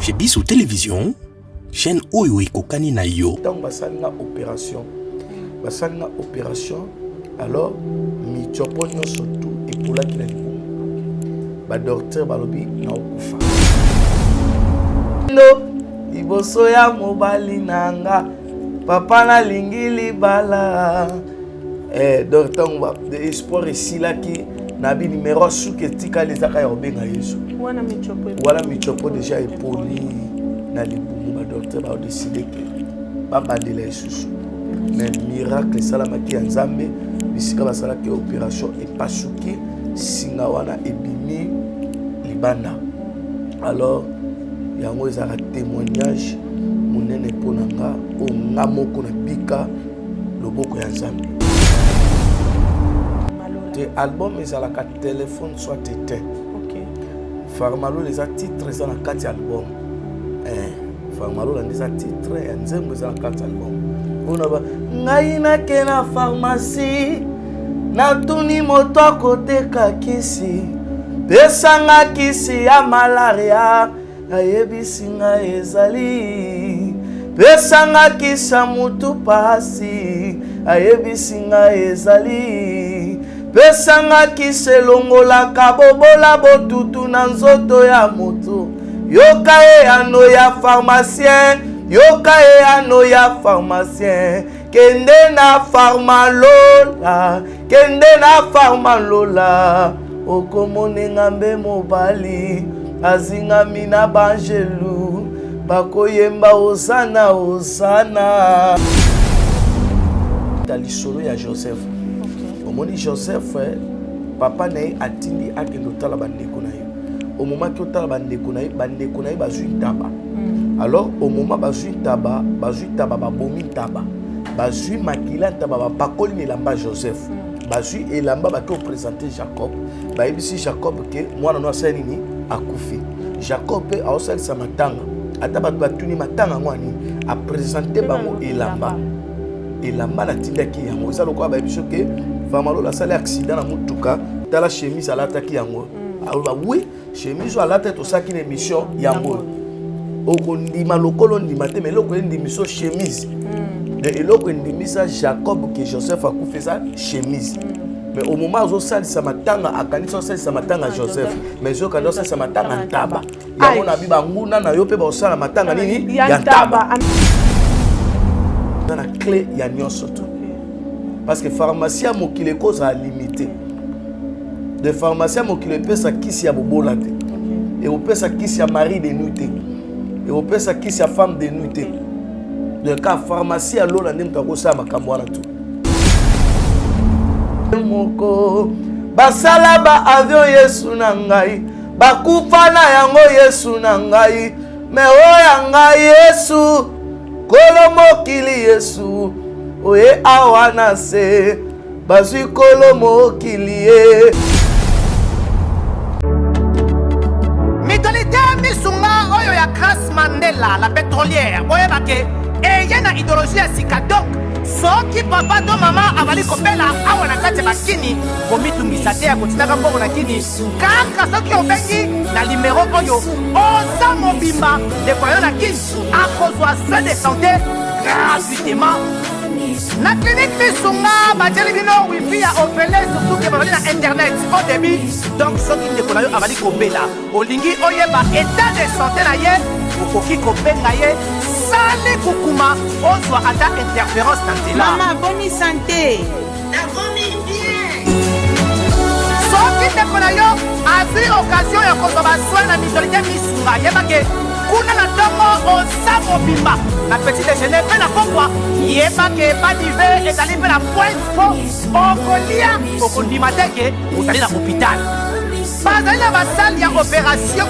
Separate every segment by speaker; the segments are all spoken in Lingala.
Speaker 1: Chez Bissou Télévision, chaîne Oyo Kokani na yo.
Speaker 2: Tant basanga opération, alors mi chopo surtout et pour la kila libu. Ba docteur balobi na okufa. No, iboso ya mobali nanga, papa na lingili bala. Docteur ngwa de espoir ici là qui nabi numéro souke tika les aka yobenga Yesu. Voilà mi chopo déjà époli na libu ba docteur ba décider que baba de la Yesu. Mais miracle salamaki nzambe bisika basala ke opération et pasuki singa wana ebimi libanda. Alors yango ezaka témoignage munene ponanga o ngamoko na bika loboko ya nzambe. Te album ezalaka téléphone soit éteint. OK. Farmalo les titres ça na 4 album. Farmalo la les titres ya nzembo za 4 album. Ona ba ngai na ke na pharmacie na tuni moto akoteka kisi pesanga kisi ya malaria ayebisi ngai ezali pesanga kisa mutu pasi ayebisi ngai ezali pesanga kiselongola kabobola botutu na nzoto ya moto yoka e ano ya pharmacien yoka e ano ya pharmacien kende na pharmalola okomone ngambe mobali azingami na banjelu bakoyemba osana talisolo ya Joseph. Omoni Joseph papa naye atindi akendo tala bandeko na ye. Au moment que tala bandeko na ye bazui taba. Alors au moment bazui taba babomi taba. Bazui makila taba bakoli ne lamba Joseph. Bazui elamba bako présenter Jacob. Ba ebisi Jacob ke mwana no asali nini akufi. Jacob a osali sa matanga. Ataba batuni matanga ngwani a présenter bango elamba. Elamba la tindaki yango. Eza lokwa ba ebiso ke Famalo la salle accident na mutuka tala chemise à l'attaque yango. Alors oui, chemise à l'attaque to saki émission yango. Okondima lokolo ndima te mais lokolo ndimiso chemise. Et lokolo ndimisa Jacob que Joseph a coupé sa chemise. Mais au moment où ça ça matanga akanisa ça ça matanga Joseph. Mais zo kando ça matanga ntaba. Yango na biba nguna na yo pe ba osala matanga nini ya ntaba. Dans la clé ya nyonso to. Parce que pharmacie à mokile cause à limité. De pharmacie à mokile pesa kisi ya bobola te. Et au pesa kisi ya mari de nuit. Et au pesa kisi ya femme de nuit. De cas pharmacie à lola ndem to ko sa makambo wana to. Moko basala ba avion Yesu na ngai. Bakufa na yango Yesu na ngai. Me o ya ngai Yesu. Kolo mokili Yesu. Oye awana se bazui kolo mokilie
Speaker 3: Mitolite misunga oyo ya Grace Mandela la pétrolière oye bake yena idéologie ya sika donc soki papa to mama avali kopela awa na kati bakini komitungisa te ya kotinaka mbongo na kini kaka soki obengi na numéro oyo oza mobimba ndeko yo na kini akozwa soin de santé gratuitement. La clinique Missunga, Badjali Bino, wifi a opéré surtout que vous na internet au début. Donc, ce qui est pour avali kopela. Olingi oyeba état de santé na ye, okoki kopenga ye, sale kukuma, ozwa ata interférence tantela.
Speaker 4: Maman, bonne santé.
Speaker 5: La bonne bien.
Speaker 3: Ce qui est pour yo, a vu occasion ya kozoba soin na mitolite Missunga, yebake. Kuna na tongo oza mobimba na petit déjeuner pe na pokwa yeba ke pas d'hiver ezali pe na point fo okolia okondima te ke ozali na hôpital bazali na basali ya opération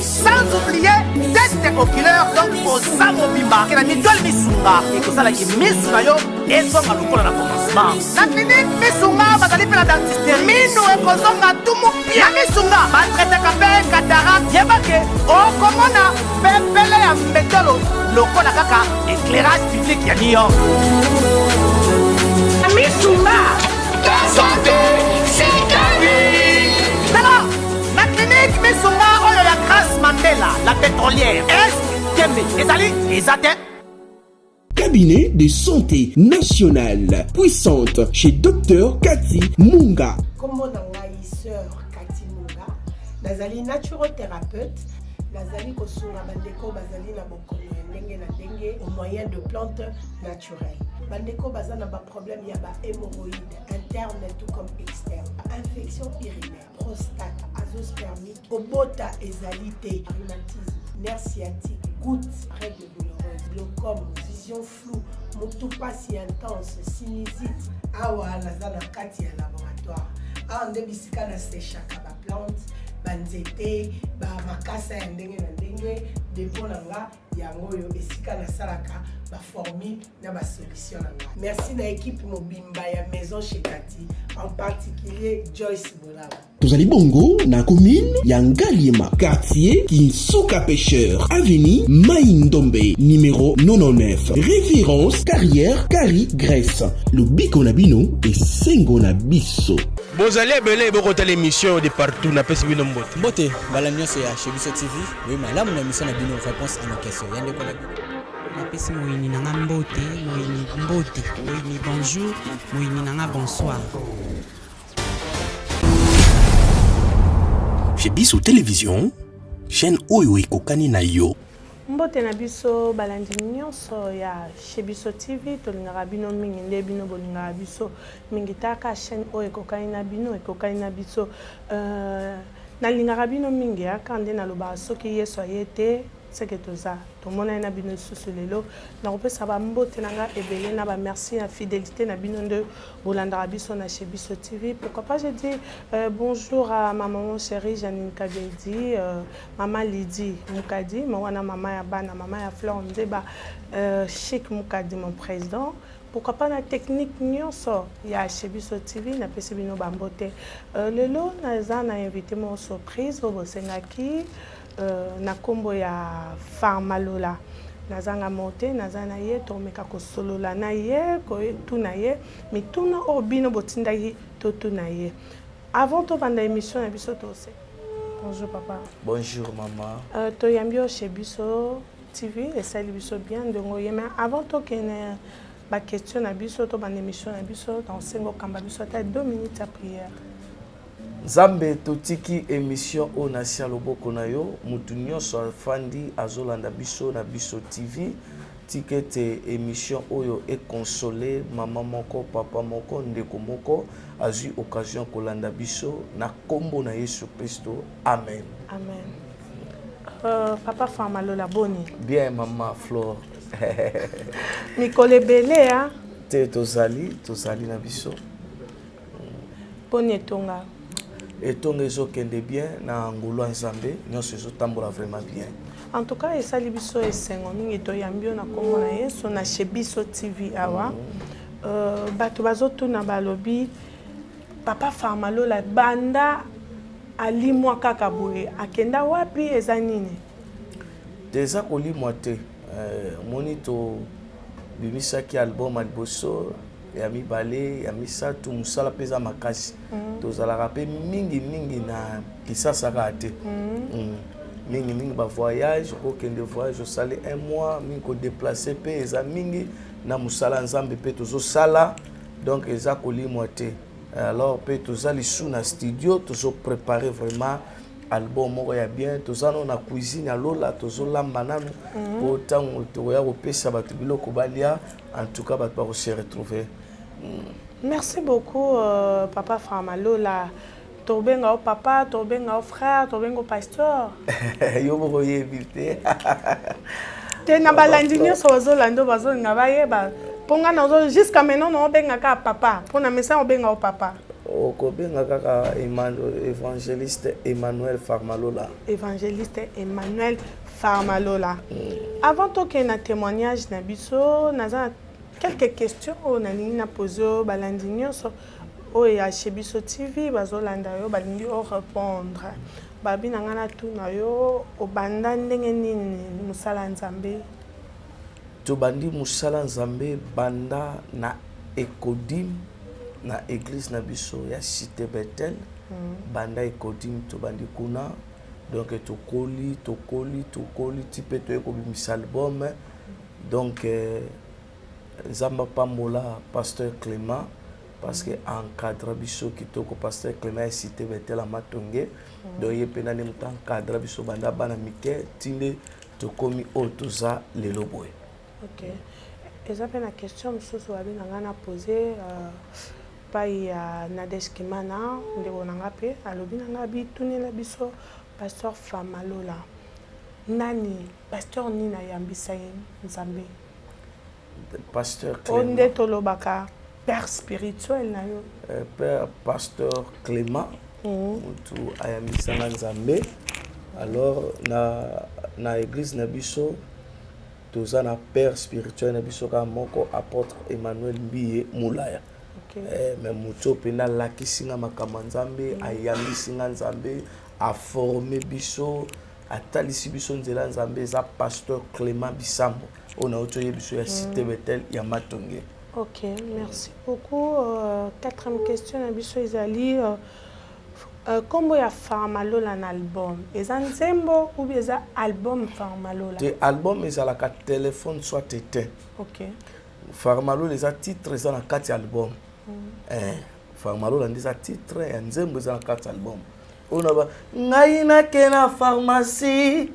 Speaker 3: sans oublier test oculaire donc oza mobimba ke na mitole Missunga ekosalaki misu na yo ezonga lokola na commencement na clinique Missunga bazali pe na dentiste minu ekozonga tumu pia Missunga batretaka pe cataracte yeba ke okomona pepele ya mbetolo lokola kaka éclairage public ya New York.
Speaker 5: Missunga, ta santé, c'est ta vie.
Speaker 3: Alors, la clinique Missunga oyo ya Grace Mandela, la pétrolière, ezali eza te.
Speaker 4: Cabinet de santé nationale puissante chez Dr Cathy Munga.
Speaker 6: Kombo na ngai sœur Cathy Munga, nazali naturothérapeute, nazali kosunga bandeko bazali na bokono ya ndenge na ndenge au moyen de plantes naturelles. Bandeko baza na ba problème ya ba hémorroïdes interne tout comme externe, infection urinaire, prostate, azoospermique, obota ezali te, rhumatisme, nerf sciatique, gouttes, règles douloureuses, glaucome, vision floue, motopathie intense, sinusite. Awa naza na kati ya laboratoire. Awa nde bisika na séchaka ba plante, ba nzete, ba makasa ya ndenge na ndenge, depo na nga yango oyo esika na salaka ba formule na ba solution na nga. Merci na équipe mobimba ya maison chez Cathy, en particulier Joyce Bolaba.
Speaker 4: Tozali bongo na commune ya Ngaliema, quartier Kinsuka Pêcheur, avenue Maïndombe, numéro 99. Référence carrière Kari Grèce. Le biko na bino et sengo na biso.
Speaker 1: Bozali ebele bokota l'émission de partout na pesi bino mbote.
Speaker 7: Mbote, balamio c'est chez Biso TV. Oui, mais là mon émission na bino réponse à nos questions. Yande ko la
Speaker 8: napesi moyini nanga mbote, moyini mbote, moyini bonjour, moyini nanga bonsoir.
Speaker 1: Chez Biso Télévision, chaîne oyo ekokani na yo.
Speaker 9: Mbote na biso balandi nyonso ya chez Biso TV tolingaka bino mingi nde bino bolingaka biso mingi taka chaîne oyo ekokani na bino ekokani na biso nalingaka bino mingi aka nde nalobaka soki yesu aye te seke toza tomona na bino susu lelo nakopesa bambote nanga ebele na bamerci na fidélité na bino nde bolandaka biso na chez Biso TV. Pourquoi pas je dis bonjour à ma maman chérie Janine Kabedi, maman Lydie Moukadi, maman maman ya bana, maman ya Flore Ndeba, Chic Moukadi mon président. Pourquoi pas la technique nyonso ya chez Biso TV na pesi bino bambote. Lelo naza na invité mon surprise obosengaki na kombo ya Farmalola. Nazanga mote nazana ye tomeka ko solola na ye ko tuna ye mais tuna obino botindaki to tuna ye. Avant to banda émission na biso to se. Bonjour papa.
Speaker 2: Bonjour maman.
Speaker 9: To yambio chez Biso TV et salut Biso bien ndongo ye mais avant to kene ba question na biso to banda émission na biso dans sengo kamba biso ta 2 minutes à prière.
Speaker 2: Nzambe totiki émission o na sia loboko na yo mutu nyonso afandi azolanda biso na Biso TV tikete émission oyo e consoler mama moko papa moko ndeko moko azui occasion kolanda biso na kombo na Yesu Kristo. Amen.
Speaker 9: Amen. Papa Farmalola boni.
Speaker 2: Bien maman Flore.
Speaker 9: Mikole belé hein.
Speaker 2: Te tozali na biso.
Speaker 9: Boni etonga.
Speaker 2: Et ton réseau qui est bien, na ngolo nzambe, nyonso zo tambola vraiment bien.
Speaker 9: En tout cas, esali biso esengo mingi to yambio na kombo na Yesu na chez Biso TV awa. Bato bazotuna balobi Papa Farmalola banda ali mwa kaka boye akenda wapi eza nini?
Speaker 2: Déjà kolimwa te. Moni to bimisaki album aliboso ya mibale ya misatu musala peza makasi tozalaka pe mingi na kisasaka te mingi ba voyage kokende voyage osali 1 mois mingi ko déplacer pe eza mingi na musala nzambe pe tozosala donc eza kolimwa te. Alors pe tozali sous na studio tozo préparer vraiment album moko ya bien tozano na cuisine ya lola tozolamba nanu po tango toya kopesa bato biloko balia en tout cas bato ba se retrouver.
Speaker 9: Merci beaucoup Papa Farmalola. Tobenga au papa, tobenga au frère, tobenga au pasteur.
Speaker 2: Yo moko yebite.
Speaker 9: Te na balandi nyonso bazolando bazolinga bayeba. Ponga na jusqu'à maintenant no benga ka papa. Pona mesa obenga au papa.
Speaker 2: Okobenga kaka évangéliste Emmanuel Farmalola.
Speaker 9: Évangéliste Emmanuel Farmalola. Avant to que na témoignage na biso naza quelques questions on a nini na poser balandi nyonso o ya chez Biso TV bazolanda yo balingi o répondre. Babi na ngana tu na yo obanda ndenge nini musala nzambe?
Speaker 2: To bandi musala nzambe banda na Ekodim na église na biso ya Cité Bethel. Banda Ekodim to bandi kuna donc tokoli ti pe toye kobimisa album donc nzamba pambola pasteur Clément parce que encadre biso kitoko pasteur Clément est cité betela matonge donc ye pena ne muta encadre biso banda bana mike tinde tokomi otoza lelo boye.
Speaker 9: OK. Eza pe na question mosusu abi na ngana poser pai ya Nadège Kimana ndeko nanga pe alobi nanga bitunela biso pasteur Famalola. Nani pasteur nina yambisa nzambe?
Speaker 2: Pasteur Clément.
Speaker 9: Onde tolobaka père spirituel na yo.
Speaker 2: Père pasteur Clément. Mutu ayambisa nzambe. Alors na église na biso toza na père spirituel na biso ka moko apôtre Emmanuel Mbiye Moulaya. Mais mutu pena lakisinga makama nzambe ayambisinga nzambe a formé biso atalisi biso nzela nzambe za pasteur Clément Bisambo on a otoye biso ya cité Bethel ya matonge.
Speaker 9: OK, merci beaucoup. Quatrième question na biso ezali kombo ya Famalola na album eza nzembo ou bien eza album Famalola? Te
Speaker 2: album ezalaka téléphone soit éteint.
Speaker 9: OK.
Speaker 2: Famalola eza titre eza na kati album. Famalola ndeza titre ya nzembo eza na kati album. Ona ba ngai nake na pharmacie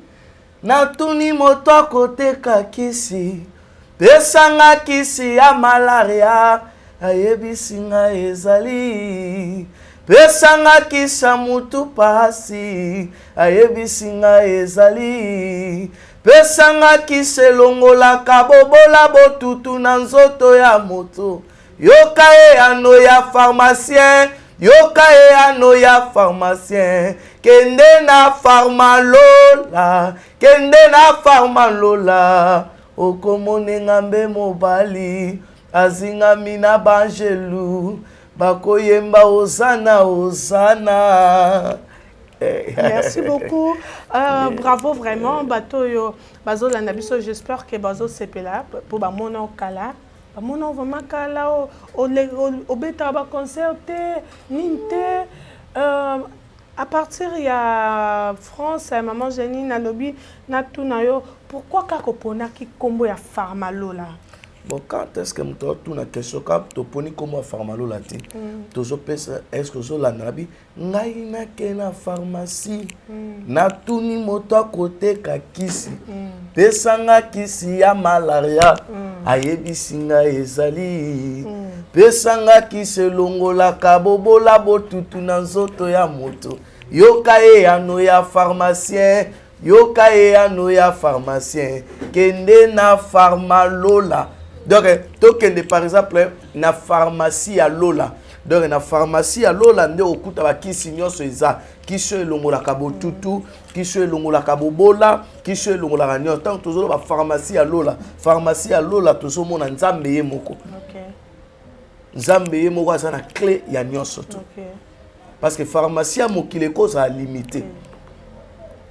Speaker 2: natuni moto akoteka kisi pesanga kisi ya malaria ayebisi ngai ezali pesanga kisa mutu pasi ayebisi ngai ezali pesanga kisa elongolaka bobola botutu na nzoto ya moto yoka e ano ya pharmacien yoka e ano ya pharmacien kende na Famalola kende na Famalola okomone ngambe mobali azingami na banjelu bakoyemba ozana ozana.
Speaker 9: Merci beaucoup. Bravo vraiment batoyo bazolanda biso j'espère que bazo sepela pour ba mona okala mon vraiment kala au beta ba concerté ninte à partir ya France maman Jenny na lobby na tunayo pourquoi kakopona ki kombo ya Famalola?
Speaker 2: Bon, quand est-ce que tu as une question quand tu poni comment Famalola ti tozo pesa est-ce que zo la nabi ngai na ke na pharmacie na tuni moto côté ka kisi pesanga kisi ya malaria ayebisi ngai ezali pesanga kisi longola kabobola botutu na nzoto ya moto yoka e ano ya pharmacien yoka e ano ya pharmacien kende na Famalola. Donc, par exemple, na pharmacie à Lola. Donc, na pharmacie à Lola, on okuta ba kisi nyonso eza, kisi longola kabo tutu, kisi longola kabo bola, kisi longola kanyo. Tant tozo ba pharmacie à Lola, tozo mona nzambe ye moko.
Speaker 9: OK.
Speaker 2: Nzambe ye moko za na clé ya nyonso to.
Speaker 9: OK.
Speaker 2: Parce que pharmacie à mokile cause a limité.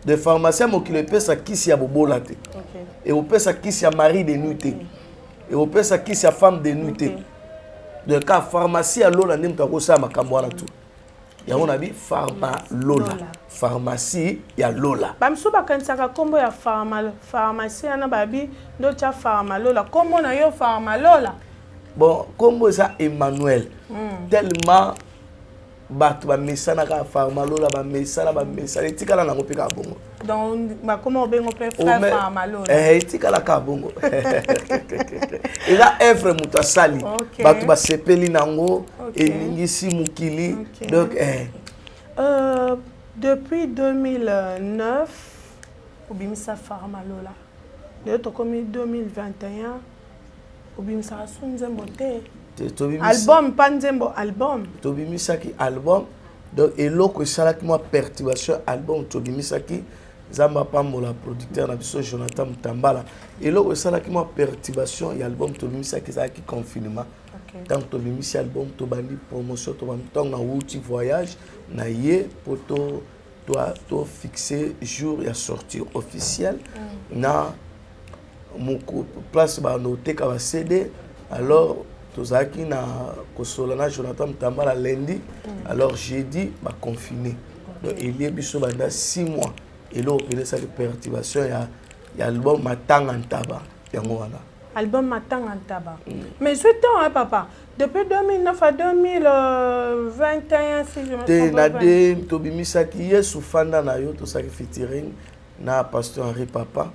Speaker 2: De pharmacie à mokile pesa kisi ya bobola te.
Speaker 9: OK.
Speaker 2: Et au pesa kisi ya mari de nuit. Et au pesa qui sa femme de nuit. De cas pharmacie à Lola n'aime pas ça ma camboana tout. Ya on a dit Famalola. Pharmacie ya Lola.
Speaker 9: Bamso bakansaka kombo ya pharmacie na babi ndo cha Famalola. Kombo na yo Famalola.
Speaker 2: Bon, kombo ça Emmanuel. Tellement batu ba mesana ka Famalola ba mesana etikala na ngopeka bongo.
Speaker 9: Donc ba comment bengo pe frère Famalola.
Speaker 2: Etikala ka bongo. Et là œuvre muta sali. Batu ba sepeli nango elingisi mukili. Donc
Speaker 9: depuis 2009 obimisa Famalola. Le to comme 2021 obimisa sunzembo te. Album Panzembo album
Speaker 2: Tobimisaki album donc eloko esalaki moi perturbation album Tobimisaki Zamba Pambola producteur na biso Jonathan Mutambala eloko esalaki moi perturbation et album Tobimisaki ezalaki confinement donc Tobimisi album tobandi promotion tobandi donc na wuti voyage na ye poto to fixer jour ya sortie officielle na moko place ba noter ka ba CD alors tozaki na kosolana Jonathan Mutambala lundi alors jeudi ba confiné donc il y a biso banda 6 mois et là on ça les perturbations il y a l'album Matanga Ntaba yango wana
Speaker 9: album Matanga Ntaba mais je temps hein papa depuis 2009 à 2021 si je me trompe
Speaker 2: pas na de tobimisaki Yesu fanda na yo to saki featuring na pasteur Henri Papa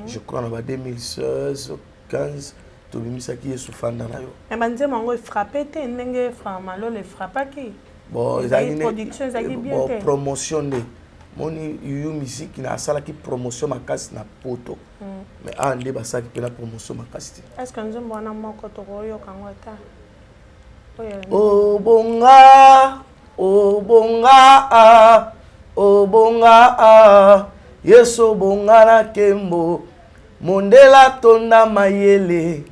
Speaker 2: je crois en 2016 15 tobimisaki Yesu fanda na yo
Speaker 9: et banze mango frappé te ndenge Famalo le frappaki
Speaker 2: bon
Speaker 9: production ezaki bien
Speaker 2: bon
Speaker 9: te
Speaker 2: promotion de moni yu musique na sala ki promotion makasi na poto mais ande basaki pe la promotion makasi
Speaker 9: est-ce que nous mbona moko to koyo kangota
Speaker 2: obonga yeso bonga na kembo mondela tonda mayele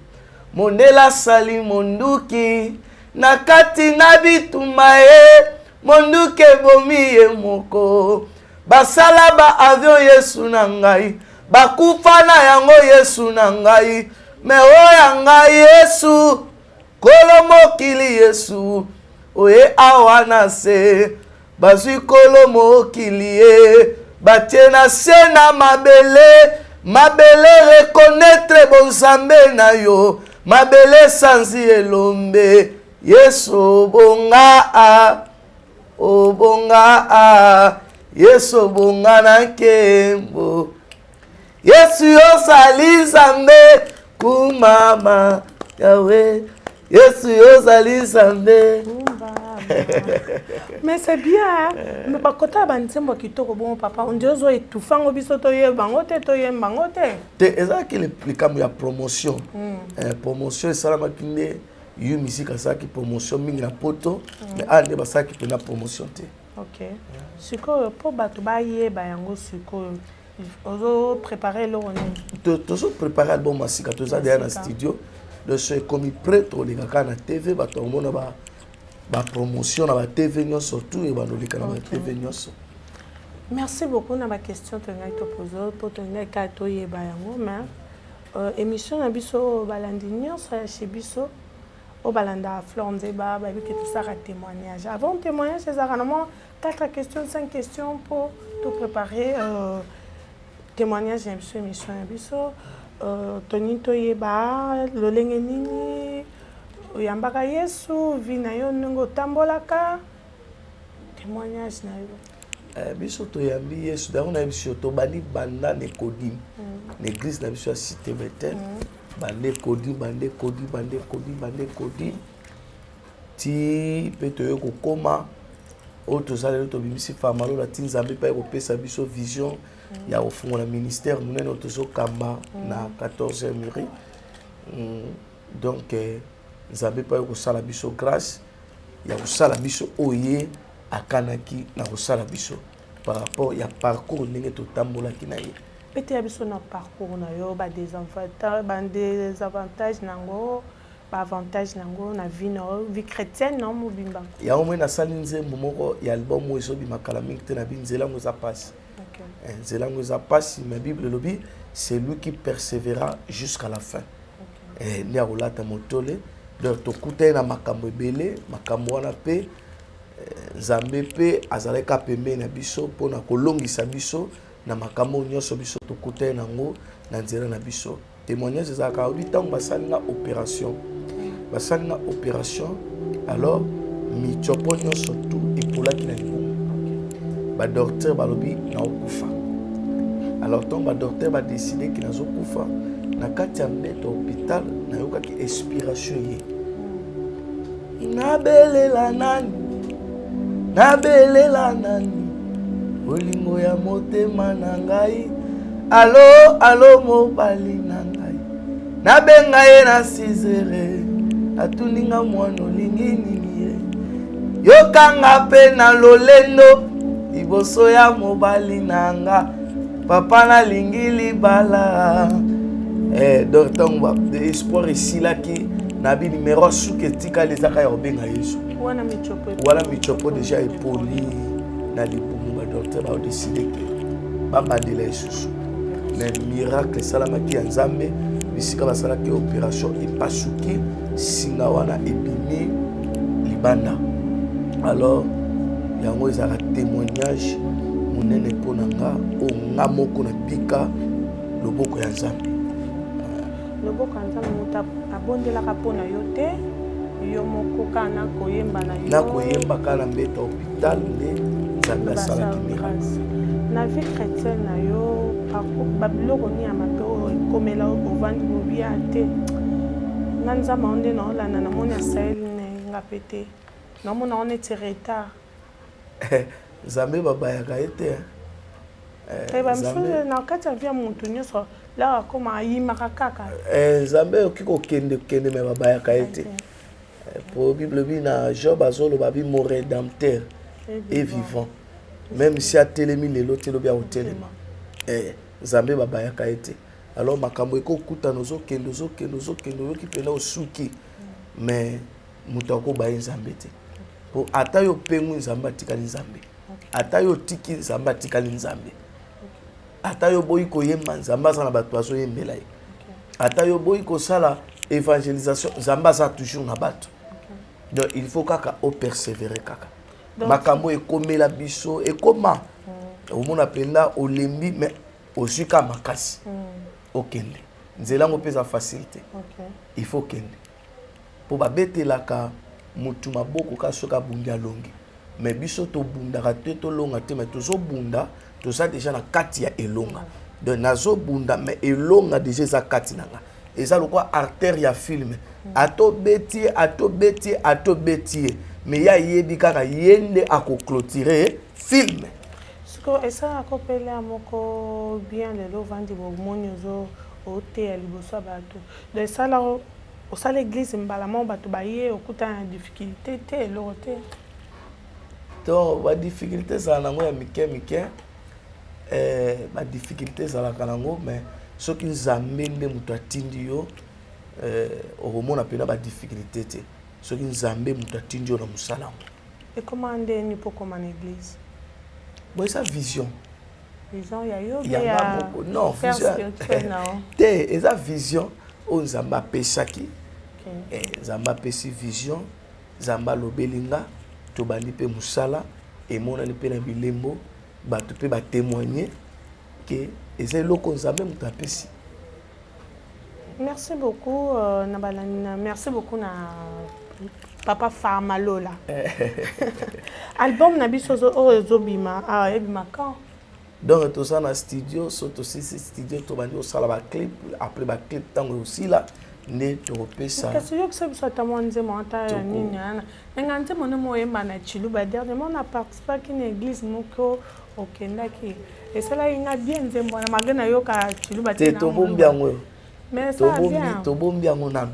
Speaker 2: mondela sali monduki na kati na bituma ye monduke bomi ye moko basala ba avion yesu na ngai bakufa na yango yesu na ngai me oya ngai yesu kolo mokili yesu oye awa na se bazwi kolo mokili ye batie na se na mabele reconnaître bonzambe na yo mabele sanzi elombe yesu obonga yesu obonga na nkembo yesu ozali nzambe kumama yawe yesu ozali nzambe
Speaker 9: mais c'est bien mais bakota banzembo kitoko bon papa on dirait zo etufango biso to yebango te to yembango te
Speaker 2: ezaki le kamu ya promotion promotion esalamaki nde yu musique asalaki promotion mingi na poto mais ande basalaki mpena promotion te
Speaker 9: ok sikoyo mpo bato bayeba yango sikoyo ozo préparer eloko nini
Speaker 2: tozo préparer album masika toza deya na studio donc so ekomi prêt tolekaka na tv bato omona ba promotion na ba tv nyonso surtout et banoleka na ba tv nyonso.
Speaker 9: Merci beaucoup na ba question to ngai to poser pour to ngai ka to yeba yango mais émission na biso balandi nyonso ya chez biso au balanda Florenzeba ba bi que tout ça témoignage avant témoignage c'est ça normalement 4 questions 5 questions pour te préparer témoignage ya biso émission ya biso toni to yeba lolenge nini oyambaka yesu vi na yo ndenge otambolaka témoignage na yo
Speaker 2: biso toyambi yesu dango na biso tobandi banda na Kodim l'église na biso ya cité Bethel bande Kodim ti pe toyo kokoma oyo tozaleli tobimisi Famalo na ti nzambe mpe kopesa biso vision ya kofungola ministère monene oyo tozokamba na 14e mairie donc nzambe mpe kosala biso grâce ya kosala biso oye akanaki na kosala biso par rapport ya parcours ndenge totambolaki na ye
Speaker 9: pete ya biso na parcours na yo badesavantage nango baavantage nango na vie na vie chrétienne na mobimba
Speaker 2: yango mwe nasali nzembo moko ya album oyo ezobimaka mingi te na bi nzela yango eza pasi nzela yango eza pasi mais bible elobi c'est lui qui persévéra jusqu'à la fin nde akolata motole donc tokutai na makambo ebele makambo wana mpe nzambe mpe azalaka pembeni na biso mpona kolongisa biso na makambo nyonso biso tokutai nango na nzela na biso témoignage ezalaka obi ntango basalinga opération alors mitiopo nyonso tu epolaki na libumu badocteur balobi na okufa alors ntango badocteur badesideki nazokufa na kati ya mbeto hôpital nayokaki expiration ye nabelela nani olingo ya motema na ngai alo mobali na ngai nabenga ye na 6h atuninga mwana olingi nini ye yokanga mpe na lolendo liboso ya mobali na nga papa nalingi libala donc ntango espoir esilaki na bi numéro suki etikali ezaka ya kobenga yesu wana mitiopo deja epoli na libumu badocteur baodeside ke babandela lisusu mais miracle esalamaki ya nzambe bisika basalaki opération epasuki singa wana ebimi libanda alors yango ezalaka témoignage monene mpo na nga oyo nga moko na bika loboko ya Nzambe.
Speaker 9: Loboko ya Nzambe moto abondelaka mpo na yo te, yo moko kaka na koyemba na yo.
Speaker 2: Na koyemba kaka na mbeto hôpital nde Nzambe asalaki miracle.
Speaker 9: Na vie chrétienne na yo, babiloko nini ya mabe oyo ekomela ovandi mobia te. Nga Nzambe onde na olanda namoni asaeli nga pe te. Namona on neti retard.
Speaker 2: Nzambe babayaka ye te.
Speaker 9: Bamisusu na kati ya vie ya motu nyonso la akoma ayimaka kaka.
Speaker 2: Nzambe okoki kokende me babayaka ye te. Pour Bible bi na Job azoloba bi mon rédempteur est vivant. Même si atelemi lelo te lobi aotelema. Nzambe babayaka ye te. Alors makambo ekokuta nozokende oyoki pena osuki. Mais moto akobaye Nzambe te. Po ata yo pengu Nzambe atikali Nzambe. Ata yo tiki Nzambe atikali Nzambe. Ata yo boyi koyemba Nzambe aza na bato azoyembela ye. Ata yo boyi kosala évangélisation Nzambe aza toujours na bato. Donc il faut kaka o persévérer kaka. Makambo ekomela biso ekoma. Omona penda olembi mais osuka makasi. Okende. Nzela ngo pesa facilité. Il faut kende. Po babetelaka mutu maboko ka soka bunga longi. Mais biso to bunda ka te to longa te mais to zo bunda to ça déjà na kati ya elonga. Donc nazo bunda mais elonga déjà za kati nanga. Et ça le quoi artère ya film. Ato beti mais ya yebi kaka yende ako clôturer film.
Speaker 9: Siko esa akopele amoko bien lelo vandi bomoni zo ote ya liboso bato. De ça là au sein l'église mbalama bato baye okuta difficulté te lote.
Speaker 2: Donc ba difficulté ça nango ya mike ba difficulté ça la kanango mais ce qui Nzambe nde muto atindi yo omona pena ba difficulté te. Ce qui Nzambe muto atindi yo na musala.
Speaker 9: Et comment ande ni pour comme en église?
Speaker 2: Bon ça vision.
Speaker 9: Vision ya yo
Speaker 2: ya non vision. Te eza vision o Nzambe apesaki. Nzambe apesi vision, Nzambe lobelinga to bandi pe musala et mona ni pe na bilembo bato pe ba témoigner que eza loko Nzambe muto apesi.
Speaker 9: Merci beaucoup Nabalana, merci beaucoup na Papa Farmalola. Album na biso zo bima ebima quand?
Speaker 2: Donc tout ça na studio, surtout si studio to bandi osala ba clip, après ba clip tango aussi là ne topesa.
Speaker 9: Qu'est-ce que c'est ça tamonze monta nini ana? Ngante mono moyemba na Chiluba dernièrement na participé à une église moko okendaki. Et cela il a bien nzembo na magana yoka Chiluba
Speaker 2: te to bombia ngo.
Speaker 9: Mais ça bien.
Speaker 2: To bombia ngo na.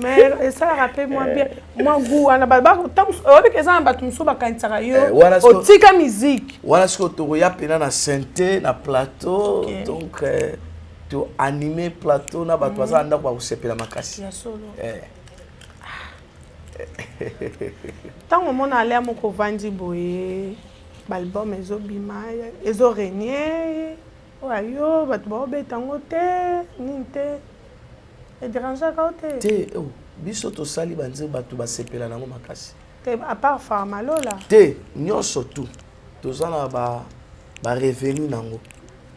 Speaker 9: Mais ça rappelle-moi bien. Moi goût ana baba tam obi keza batum so bakantaka yo. Otika musique.
Speaker 2: Voilà ce que to ya pena na synthé na plateau donc to animer plateau na bato baza ndako ba kusepela makasi.
Speaker 9: Ya solo. Tango mona ale amoko vandi boye balbum ezobima ezorenie oyo bato ba obetango te ninte e déranger ka te.
Speaker 2: Te biso to sali banze bato basepela nango makasi.
Speaker 9: Te à part Farmalola.
Speaker 2: Te nyonso tout. To zana ba revenu nango.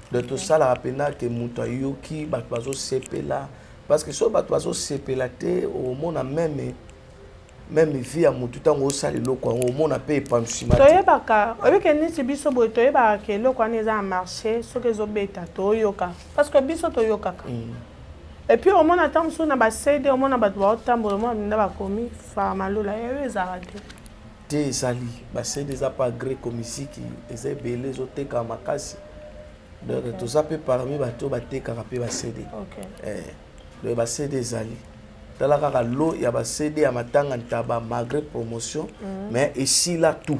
Speaker 2: De tout ça la pena que muto yoki bato bazo sepela parce que so bato bazo sepela te au mona même vie ya mutu tango osali loko au mona pe epanchima.
Speaker 9: Toyebaka obi ke nisi biso boy toyebaka ke loko aneza marché soki ezobeta toyoka parce que biso toyokaka. Et puis au mona tam so na ba CD au mona bato ba otambola mo nda ba komi Farmalola yo ezara te.
Speaker 2: Te sali ba CD za pas gré comme ici qui eza belé zo teka makasi. Donc tout ça peut parmi bato bateka pe ba CD. Le ba CD zali. Tala kaka lo ya ba CD ya matanga ntaba malgré promotion mais ici là tout.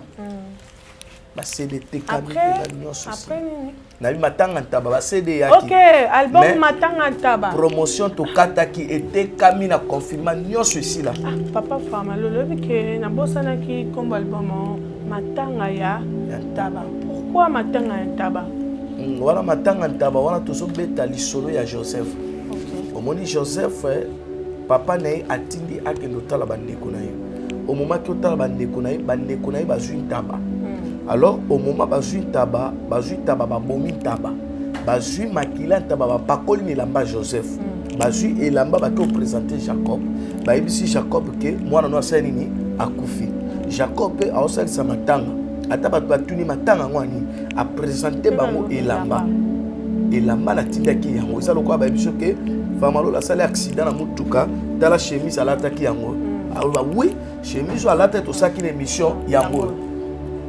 Speaker 2: Ba CD teka mi na nyonso.
Speaker 9: Après nini?
Speaker 2: Na bi matanga ntaba ba CD ya
Speaker 9: ki. OK, album matanga ntaba.
Speaker 2: Promotion to kata ki était kami na confirmation nyonso ici là.
Speaker 9: Papa Farmalola ke na bosana ki comme album matanga ya ntaba. Pourquoi matanga ya ntaba?
Speaker 2: Voilà matanga ntaba wana tozo beta lisolo ya Joseph. Omoni Joseph papa na atindi akendo tala bandeko na ye. Au moment que tala bandeko na ye bazwi ntaba. alors au moment bazui taba babomi taba bazui makila taba bakoli elamba Joseph bazui elamba bako présenter Jacob bayebisi Jacob ke mwana no asali nini akufi Jacob a osali sa matanga ata bato batuni matanga ngwani a présenter bango elamba na tindaki yango eza lokwa bayebiso ke famalo la sali accident na mutuka tala chemise alataki yango alors oui chemise alata to saki na émission yango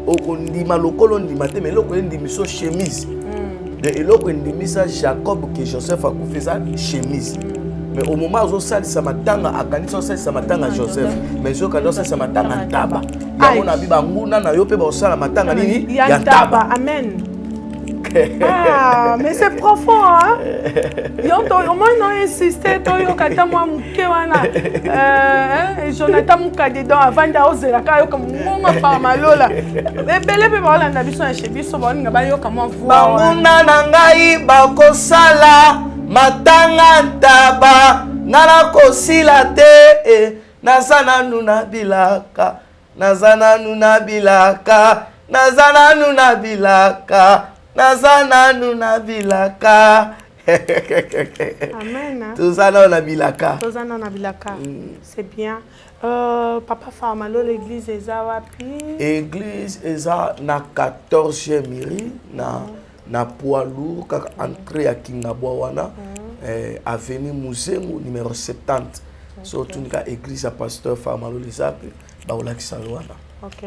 Speaker 2: okondima lokolo ndima te mais lokolo ndimiso chemise de eloko ndimisa Jacob que Joseph a kufi za chemise mais au moment où ça sa matanga akanisa ça sa matanga Joseph mais zo kando ça sa matanga taba yango na biba nguna na yo pe ba sala matanga nini ya taba
Speaker 9: amen. Ah, mais c'est profond, hein? Au moins, non, insisté, toi, kata moi, moukewana. Jonathan mouka dedans avant d'aoser la caille comme mon par malola. Mais belle, mais voilà, on a besoin de chez Bisso, on a besoin comme on voit.
Speaker 2: Banguna nangai bako sala matanga taba nana kosila te nazana nuna bilaka nazana nuna bilaka nazana nuna bilaka nazana nuna bilaka.
Speaker 9: Amen.
Speaker 2: Tozana na bilaka.
Speaker 9: Tozana na bilaka. C'est bien. Papa Farmalo, l'église eza wapi?
Speaker 2: Église eza na 14e mairie na poids lourd kaka entrée ya Kingabwa wana avenue Muzengu numéro 70. So tunika église ya pasteur Farmalo Lizape ba olakisa wana.
Speaker 9: OK.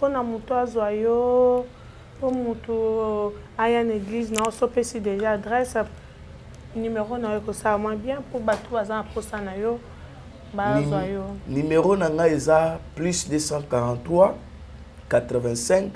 Speaker 9: Pona muto azwa yo pour muto aya na église na osopesi déjà adresse numéro na yo ça moins bien pour batou azan posa na yo.
Speaker 2: Numéro nanga eza plus 243 85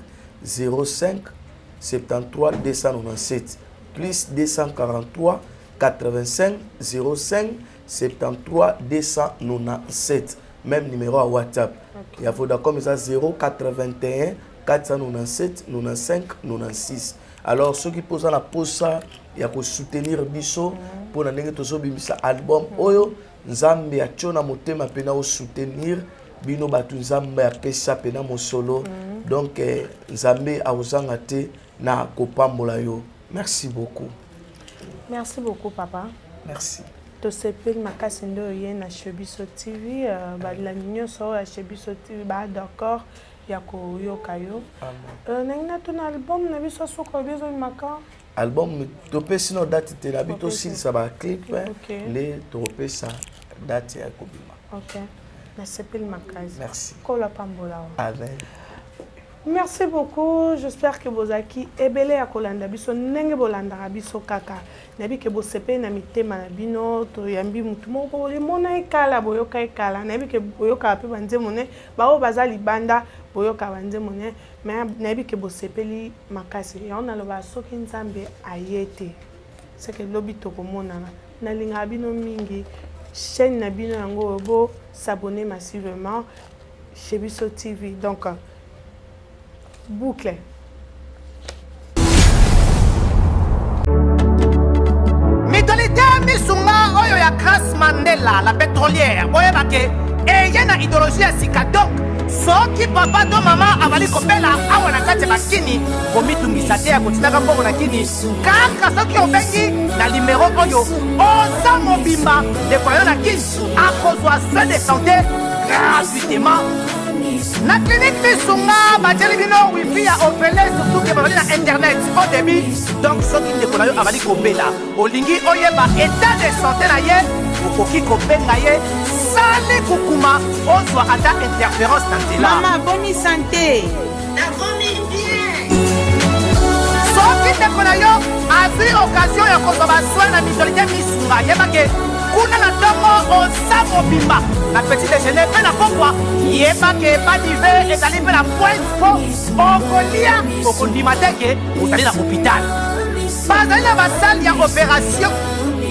Speaker 2: 05 73 297 plus 243 85 05 73 297 même numéro à WhatsApp. Il y a Vodacom eza 081 497 95 96. Alors ceux qui posent la posa il y a que soutenir biso pour na ndenge tozo bimisa album oyo Nzambe achona motema pena o soutenir bino batu Nzambe ya pesa pena mo solo donc Nzambe auzanga te na kopambola yo. Merci beaucoup.
Speaker 9: Merci beaucoup papa.
Speaker 2: Merci.
Speaker 9: To sepel makasi ndo ye na Shebiso TV ba la nyonso ya Shebiso TV ba d'accord ya ko yoka yo. Nangina ton album na biso soko bezo maka
Speaker 2: album topesi no date te na bito sil ça ba clip les topesa date ya kobima.
Speaker 9: OK. Na sepel makasi.
Speaker 2: Merci.
Speaker 9: Kola pambola.
Speaker 2: Amen.
Speaker 9: Merci beaucoup. J'espère que vous aki ebele ya kolanda biso nenge bolanda biso kaka. Nabi ke bo sepe na mitema na bino to yambi mutu moko le mona ekala boyoka ekala. Nabi ke boyoka pe banze mone ba o bazali banda boyoka banze mone mais nabi ke bo sepeli makasi. Ya ona loba soki Nzambe ayete. C'est que lobi to komona na linga bino mingi chaîne na bino yango bo s'abonner massivement Shebiso TV. Donc boucle.
Speaker 3: Mitolite misunga oyo ya Grace Mandela la pétrolière boyeba ke eye na idéologie ya sika donc soki papa to mama avali kopela awa na kati bakini komitungisa te ya kotinaka mbongo na kini kaka soki obengi na numéro oyo oza mobimba ndeko yo na kini akozwa soin de santé gratuitement. La clinique Misunga, Badjeli Bino, wifi a opélé surtout que vous na internet au début. Donc, ce qui ne connaît pas, avali kopela. Olingi oyeba état de santé na ye, okoki kopenga ye, sale kukuma, ozwa ata interférence tantela.
Speaker 8: Maman, bonne santé.
Speaker 5: La bonne bien.
Speaker 3: Soki ne connaît yo, a vu occasion ya kozoba soin na mitolite Misunga, yebake. Kuna na tongo oza mobimba na petit déjeuner mpe na pokwa yebake epa dive ezali mpe na pointe po okolia okondima teke ozali na hôpital bazali na basale ya opération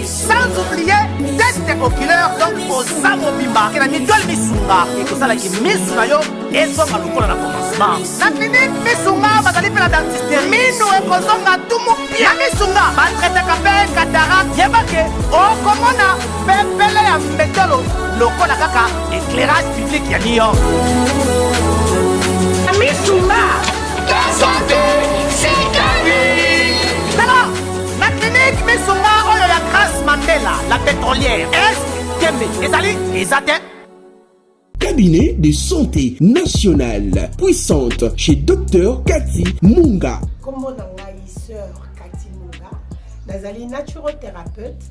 Speaker 3: sans oublier test oculaire donc oza mobimba ke na mitole Misunga ekosalaki misu na yo ezonga lokola na commencement na clinique Misunga bazali mpe na dentiste minu ekozonga tumu pia Misunga batretaka mpe cataracte yebake okomona pepele ya mbetolo lokola kaka éclairage public ya New York. Sunga.
Speaker 5: Ta santé, c'est ta vie.
Speaker 3: Alors, la clinique Missunga, oyo ya Grâce Mandela, la pétrolière. Est Kembe, ezali, ezate.
Speaker 4: Cabinet de santé nationale puissante chez Dr Cathy Munga.
Speaker 6: Kombo na ngai sœur Cathy Munga, nazali naturothérapeute,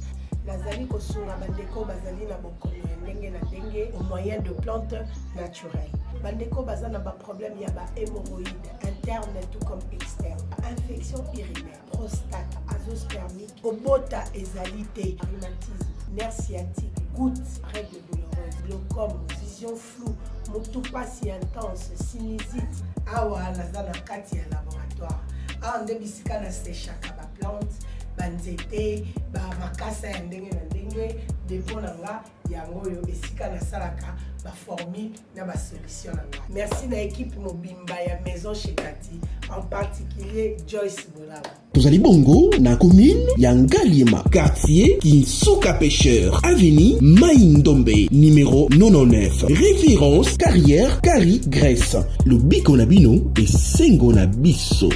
Speaker 6: nazali kosunga bandeko bazali na bokono ya ndenge na ndenge au moyen de plantes naturelles. Bandeko baza na ba problème ya ba hémorroïdes interne tout comme externe, infection urinaire, prostate, azoospermique, obota ezalité, rhumatisme, nerf sciatique, gouttes, règles douloureuses, glaucome, vision floue, motopathie intense, sinusite. Awa naza na kati ya laboratoire. Awa nde bisika na séchaka ba plante, banzete, ba makasa ya ndenge na ndenge, depo na nga yango yo esika na salaka ba formule na ba solution na nga. Merci na équipe mobimba ya maison chez Cathy, en particulier Joyce Bolaba.
Speaker 4: Tozali bongo na commune ya Ngaliema, quartier Kinsuka Pêcheur, avenue Maïndombe, numéro 99. Référence carrière Carrie Grèce. Le Biko na bino et Sengo na biso.